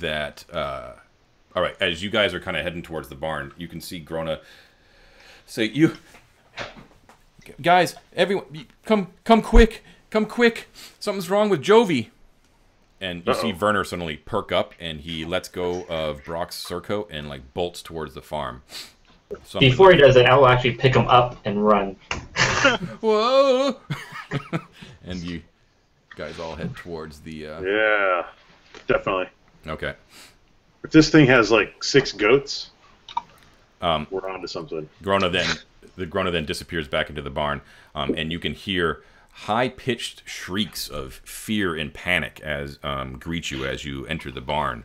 that. All right, as you guys are kind of heading towards the barn, you can see Grona say, "You guys, everyone, come quick, come quick! Something's wrong with Jovi." And you see Werner suddenly perk up, and he lets go of Brock's surcoat and like bolts towards the farm. Before he does it, I will actually pick him up and run. Whoa! And you guys all head towards the. Yeah, definitely. Okay. If this thing has like 6 goats, we're on to something. Grona then disappears back into the barn, and you can hear high-pitched shrieks of fear and panic as greet you as you enter the barn.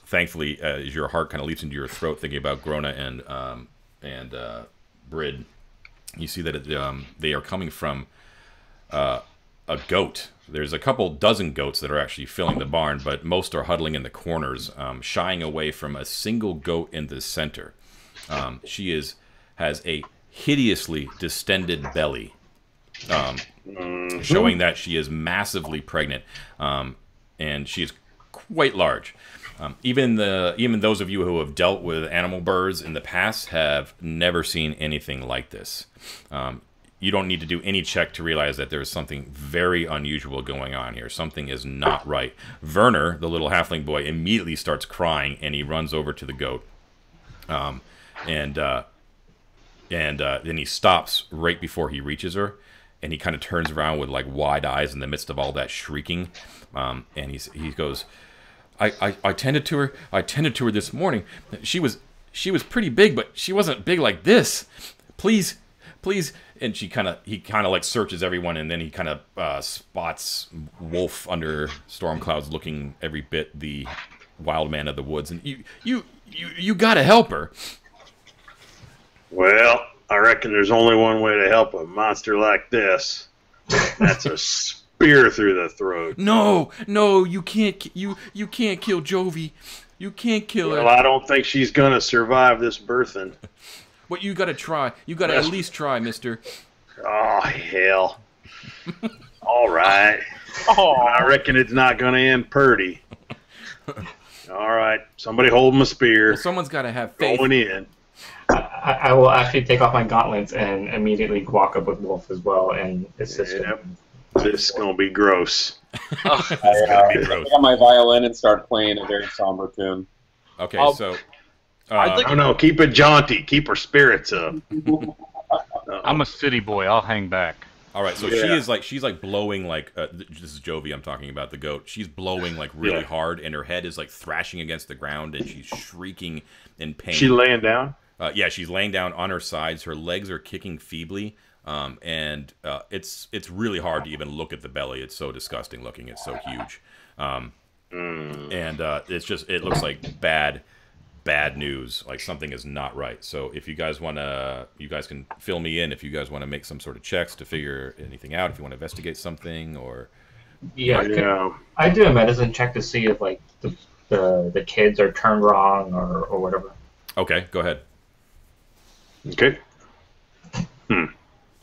Thankfully, as your heart kind of leaps into your throat thinking about Grona and Brid, you see that they are coming from a goat. There's a couple dozen goats that are actually filling the barn, but most are huddling in the corners, shying away from a single goat in the center. She has a hideously distended belly, showing that she is massively pregnant, and she is quite large. Even those of you who have dealt with animal birds in the past have never seen anything like this. You don't need to do any check to realize that there's something very unusual going on here. Something is not right. Werner, the little halfling boy, immediately starts crying, and he runs over to the goat. And then he stops right before he reaches her, and he kind of turns around with like wide eyes in the midst of all that shrieking. And he goes, I tended to her. I tended to her this morning. She was pretty big, but she wasn't big like this. Please. And he kind of like searches everyone, and then he kind of spots Wolf under storm clouds, looking every bit the wild man of the woods. And you gotta help her. Well, I reckon there's only one way to help a monster like this. That's a spear through the throat. No, you can't. You can't kill Jovi. You can't kill her. Well, I don't think she's gonna survive this birthing. But you gotta try. You gotta at least try, mister. Oh, hell. All right. I reckon it's not going to end purty. All right. Somebody hold my spear. Well, someone's got to have faith. Going in. I will actually take off my gauntlets and immediately walk up with Wolf as well and assist him. This is going to be gross. I pick up my violin and start playing a very somber tune. Okay, so... no, keep it jaunty. Keep her spirits up. I'm a city boy. I'll hang back. All right, so she's like blowing like this is Jovi I'm talking about, the goat. She's blowing like really hard, and her head is like thrashing against the ground, and she's shrieking in pain. She laying down? Yeah, she's laying down on her sides. Her legs are kicking feebly, and it's really hard to even look at the belly. It's so disgusting looking. It's so huge, and it looks like bad news. Like something is not right. So if you guys want to, you guys can fill me in if you guys want to make some sort of checks to figure anything out, if you want to investigate something, or I do a medicine check to see if like the kids are turned wrong or whatever. Okay, go ahead. Okay.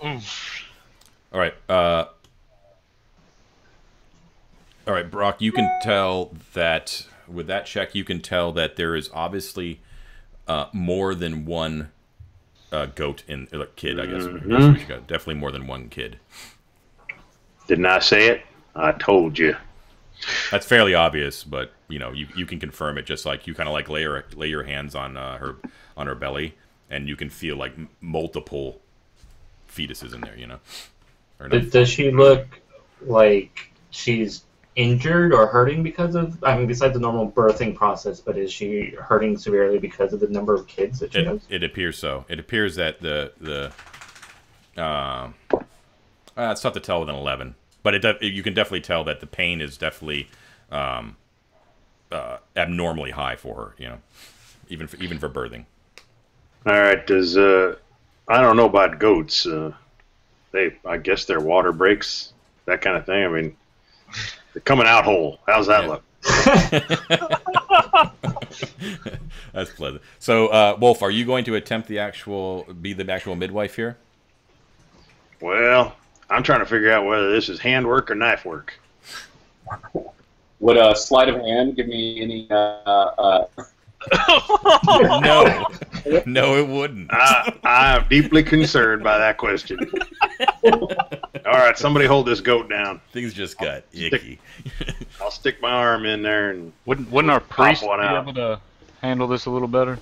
All right, Brock, you can tell that with that check, you can tell that there is obviously more than one goat in kid. I guess definitely more than one kid. Didn't I say it? I told you. That's fairly obvious, but you can confirm it. Just like you kind of like lay your hands on her belly, and you can feel like multiple fetuses in there. Does she look like she's injured or hurting because of, besides the normal birthing process, but is she hurting severely because of the number of kids that she has? It appears so. It appears that it's tough to tell with an 11, but you can definitely tell that the pain is definitely abnormally high for her, even for birthing. All right, I don't know about goats. I guess they're water breaks, that kind of thing. They're coming out whole. How's that look? That's pleasant. So, Wolf, are you going to attempt be the actual midwife here? Well, I'm trying to figure out whether this is handwork or knife work. Would a sleight of hand give me any? No, no, it wouldn't. I'm deeply concerned by that question. All right, somebody hold this goat down. Things just got icky. I'll stick my arm in there and Wouldn't our priest be one out. able to handle this a little better?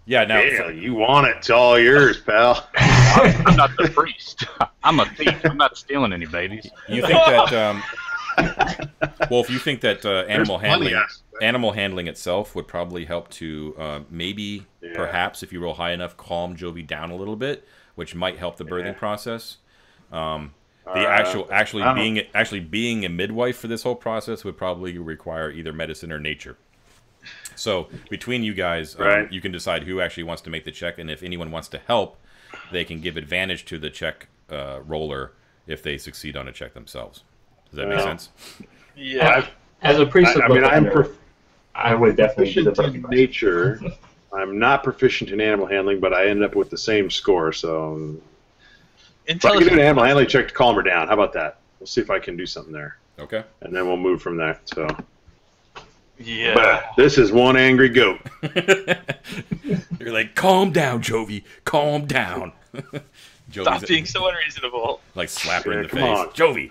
Yeah, now yeah, you want it. It's all yours, pal. I'm not the priest. I'm a thief. I'm not stealing any babies. you think that, Wolf? You think that animal There's plenty handling, of- animal handling itself would probably help to maybe, perhaps, if you roll high enough, calm Jovi down a little bit, which might help the birthing process. Actually being a midwife for this whole process would probably require either medicine or nature. So between you guys, you can decide who actually wants to make the check, and if anyone wants to help, they can give advantage to the check roller if they succeed on a check themselves. Does that make sense? Yeah. As a priest, I would definitely do the proficient birthing in process. nature. I'm not proficient in animal handling, but I end up with the same score. So I can do an animal handling check to calm her down. How about that? We'll see if I can do something there, Okay. and then we'll move from there. So. Yeah. But this is one angry goat. You're like, calm down, Jovi. Calm down. Stop Jovi's being so unreasonable. like slap her in the Come face. on. Jovi,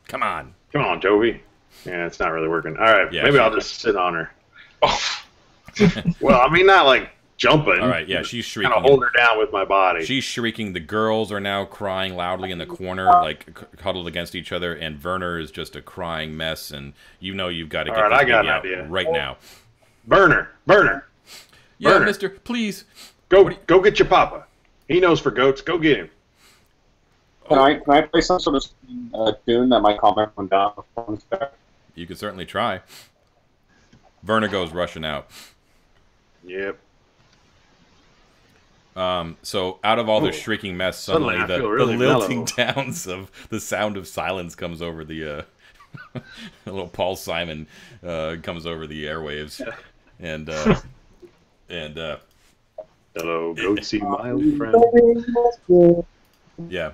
come on. Come on, Jovi. Yeah, it's not really working. All right, Yeah, maybe I'll she- just sit on her. Oh, Well, I mean, not like jumping. All right, yeah, she's Kind shrieking. of hold her down with my body. She's shrieking. The girls are now crying loudly in the corner, like huddled against each other, and Werner is just a crying mess. And you know you've got to All get right, this I got baby an out idea. right now. Burner. Yeah, Werner. Mister, please. Go get your papa. He knows for goats. Go get him. Can I play some sort of tune that might calm everyone down? You can certainly try. Werner goes rushing out. Yep. So out of all the Ooh. shrieking mess, Suddenly suddenly I the feel really lilting mellow. downs of the sound of silence comes over the a little Paul Simon comes over the airwaves, and Hello, goatsy, my old friend. yeah.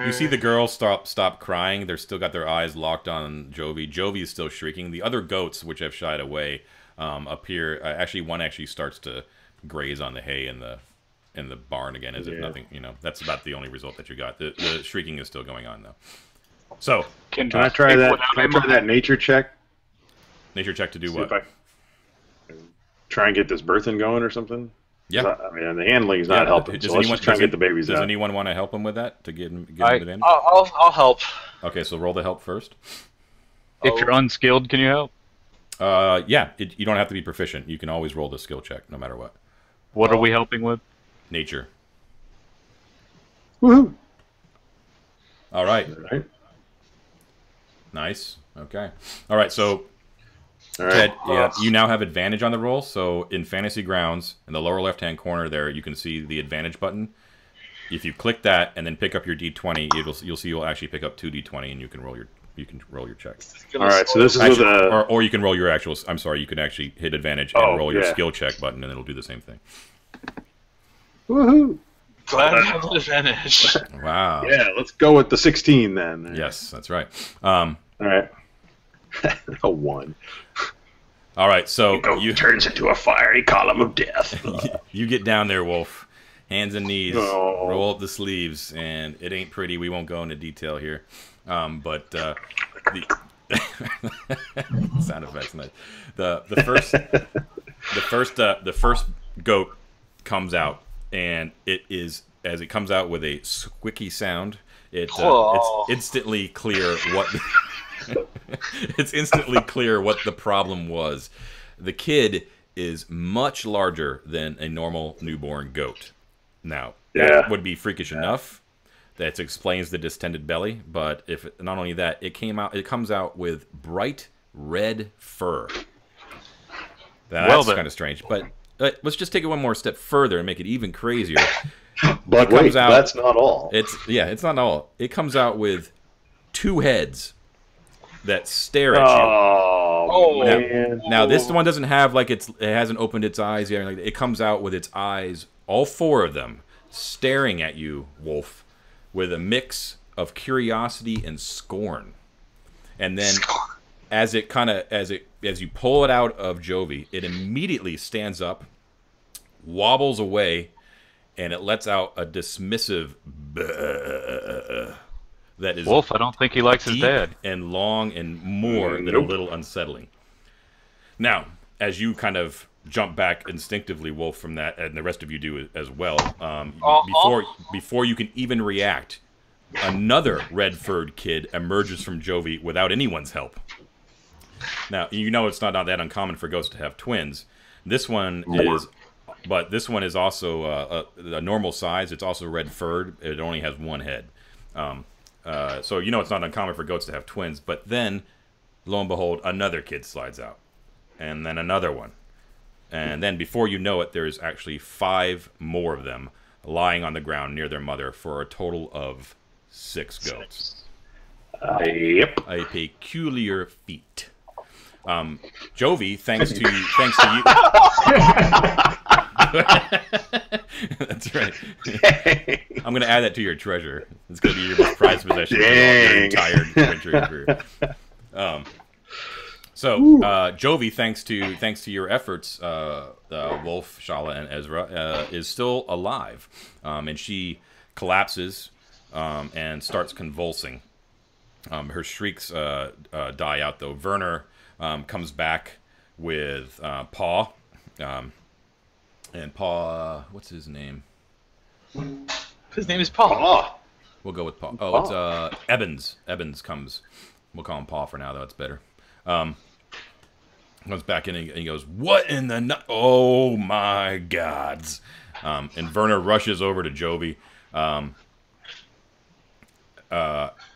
You see the girls stop crying. They're still got their eyes locked on Jovi. Jovi is still shrieking. The other goats, which have shied away, appear. Actually, one actually starts to graze on the hay in the barn again, as if nothing. You know, that's about the only result that you got. The shrieking is still going on though. So, Can I try that? Can I try that nature check? nature check to do See what? if I try and get this birthing going or something. Yeah. I mean, the handling is not helping. So let's just try and get the babies Does out. anyone want to help him with that to get him advantage? I'll help. Okay, so roll the help first. If you're unskilled, can you help? Yeah, you don't have to be proficient. You can always roll the skill check, no matter what. What are we helping with? Nature. Woohoo! All right. All right. Nice. Okay. All right. So, All right. Ted, yeah, you now have advantage on the roll. So, in Fantasy Grounds, in the lower left-hand corner there, you can see the advantage button. If you click that and then pick up your D20, you'll see you'll actually pick up 2D20, and you can roll your check. All right. So this is Actually, with a. or you can roll your actual. I'm sorry, you can actually hit advantage and roll your yeah. skill check button, and it'll do the same thing. Woohoo! Glad I have an advantage. Wow. Yeah, let's go with the 16 then. Yes, that's right. All right. A 1. All right. So You turns into a fiery column of death. you get down there, Wolf. Hands and knees. Oh. Roll up the sleeves, and it ain't pretty. We won't go into detail here. But the sound effects nice. The first goat comes out, and it is as it comes out with a squicky sound. It's instantly clear what it's instantly clear what the problem was. The kid is much larger than a normal newborn goat. Now, that would be freakish enough. That explains the distended belly, but if not only that, it comes out with bright red fur. That's kind of strange. But let's just take it one more step further and make it even crazier. But wait, that's not all. It's not all. It comes out with 2 heads that stare at you. Oh, man. Now this one doesn't have it hasn't opened its eyes yet. It comes out with its eyes, all 4 of them, staring at you, Wolf, with a mix of curiosity and scorn. and then as you pull it out of Jovi, it immediately stands up, wobbles away, and it lets out a dismissive that is Wolf, I don't think he likes his deep dad. and long and more than a little unsettling. Now, as you kind of jump back instinctively, Wolf, from that, and the rest of you do as well, before you can even react, another red-furred kid emerges from Jovi without anyone's help. Now, you know it's not that uncommon for ghosts to have twins. This one is... But this one is also a normal size. It's also red-furred. It only has one head. So you know it's not uncommon for goats to have twins. But then, lo and behold, another kid slides out. And then another one. And then before you know it, there's actually 5 more of them lying on the ground near their mother for a total of 6 goats. Yep. A peculiar feat. Jovi, thanks to you. That's right. I'm going to add that to your treasure. It's going to be your most prized possession for your entire adventure career. Jovi, thanks to your efforts, Wolf, Shala, and Ezra, is still alive, and she collapses and starts convulsing. Her shrieks die out, though. Werner comes back with Paw. And Paw, what's his name? His name is Paul. Oh, We'll go with Paw. Oh, it's Evans. Evans comes. We'll call him Paw for now, though. It's better. Comes back in and he goes, "What in the oh my gods!" And Werner rushes over to Jovi.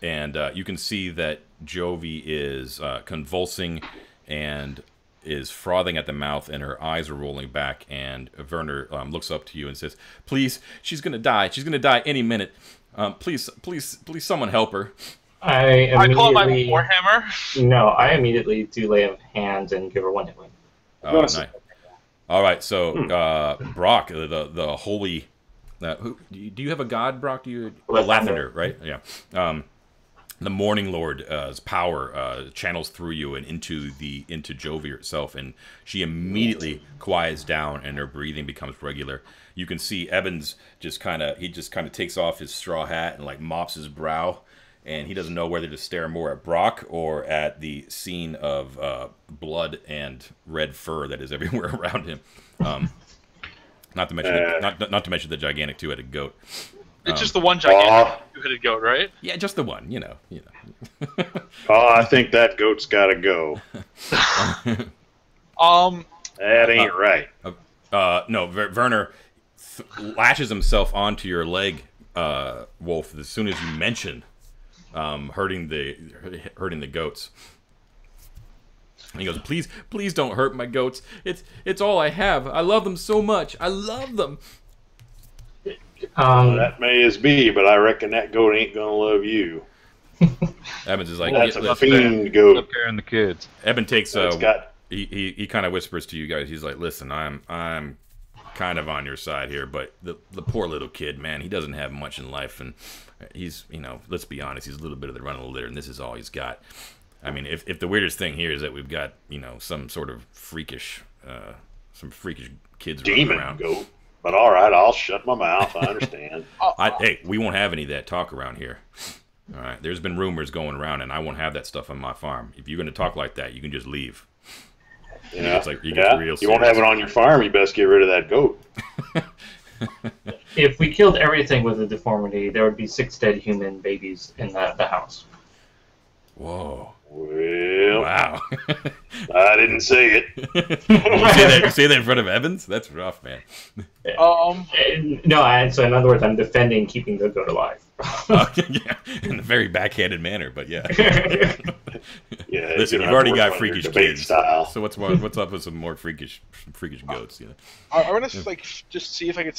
And you can see that Jovi is convulsing and is frothing at the mouth, and her eyes are rolling back. And Werner looks up to you and says, "Please, she's gonna die. She's gonna die any minute. Please, someone help her." I call my Warhammer. No, I immediately do lay of hands and give her one hit point. Oh, nice. All right, so Brock, the holy. Do you have a god, Brock? Lathander, right? Yeah. The Morning Lord's power channels through you and into Jovi herself, and she immediately quiets down, and her breathing becomes regular. You can see Evans just kind of takes off his straw hat and like mops his brow, and he doesn't know whether to stare more at Brock or at the scene of blood and red fur that is everywhere around him. Not to mention the gigantic 2-headed goat. It's just the one gigantic 2-headed goat, right? Yeah, just the one. You know. I think that goat's got to go. That ain't right. No, Werner lashes himself onto your leg, Wolf, as soon as you mention hurting the goats. And he goes, please don't hurt my goats. It's all I have. I love them so much. I love them. That may as be, but I reckon that goat ain't gonna love you. Evans is like, that's a fiend goat. Up carrying the kids. Evan takes he kind of whispers to you guys. He's like, listen, I'm kind of on your side here, but the poor little kid, man, he doesn't have much in life, and he's, let's be honest, he's a little bit of the run of the litter, and this is all he's got. I mean, if the weirdest thing here is that we've got, some sort of freakish kids running around. Demon goat. But all right, I'll shut my mouth. I understand. Hey, we won't have any of that talk around here. All right, there's been rumors going around, and I won't have that stuff on my farm. If you're going to talk like that, you can just leave. Yeah, you won't have it on your farm. You best get rid of that goat. If we killed everything with a deformity, there would be 6 dead human babies in the house. Whoa. Well, wow. I didn't say it. You say that in front of Evans? That's rough, man. No, so in other words, I'm defending keeping the goat alive. Yeah, in a very backhanded manner, but yeah. Yeah. Listen, you've already got freakish kids. Style. So what's up with some more freakish goats? I want to just see if I could